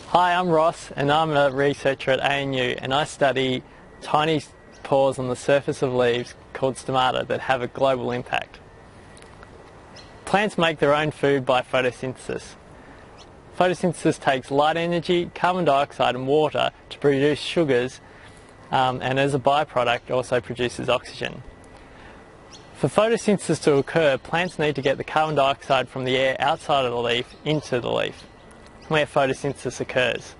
Hi, I'm Ross and I'm a researcher at ANU and I study tiny pores on the surface of leaves called stomata that have a global impact. Plants make their own food by photosynthesis. Photosynthesis takes light energy, carbon dioxide and water to produce sugars and as a byproduct also produces oxygen. For photosynthesis to occur, plants need to get the carbon dioxide from the air outside of the leaf into the leaf, where photosynthesis occurs.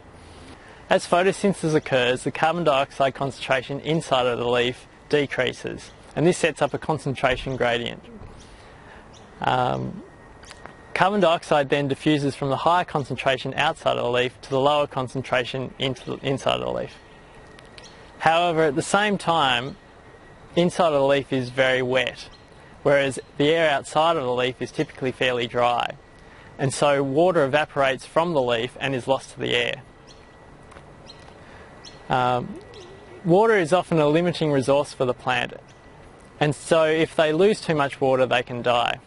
As photosynthesis occurs, the carbon dioxide concentration inside of the leaf decreases, and this sets up a concentration gradient. Carbon dioxide then diffuses from the higher concentration outside of the leaf to the lower concentration inside of the leaf. However, at the same time, inside of the leaf is very wet, whereas the air outside of the leaf is typically fairly dry. And so water evaporates from the leaf and is lost to the air. Water is often a limiting resource for the plant, and so if they lose too much water they can die.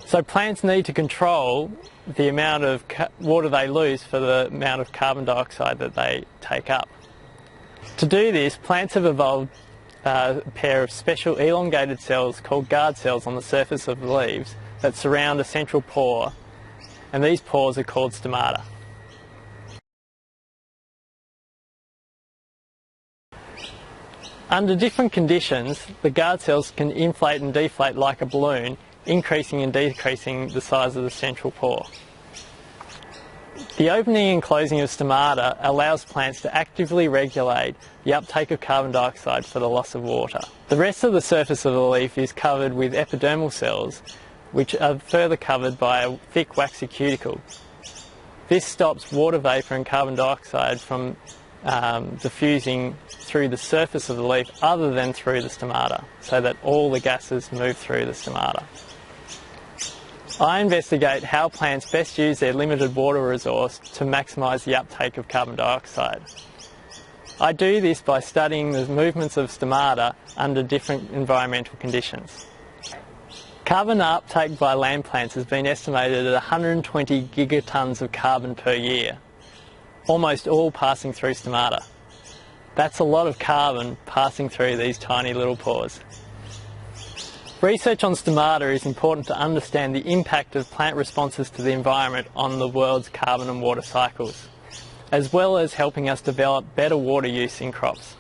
So plants need to control the amount of water they lose for the amount of carbon dioxide that they take up. To do this, plants have evolved a pair of special elongated cells called guard cells on the surface of the leaves that surround a central pore, and these pores are called stomata. Under different conditions, the guard cells can inflate and deflate like a balloon, increasing and decreasing the size of the central pore. The opening and closing of stomata allows plants to actively regulate the uptake of carbon dioxide for the loss of water. The rest of the surface of the leaf is covered with epidermal cells, which are further covered by a thick waxy cuticle. This stops water vapour and carbon dioxide from diffusing through the surface of the leaf other than through the stomata, so that all the gases move through the stomata. I investigate how plants best use their limited water resource to maximise the uptake of carbon dioxide. I do this by studying the movements of stomata under different environmental conditions. Carbon uptake by land plants has been estimated at 120 gigatons of carbon per year, almost all passing through stomata. That's a lot of carbon passing through these tiny little pores. Research on stomata is important to understand the impact of plant responses to the environment on the world's carbon and water cycles, as well as helping us develop better water use in crops.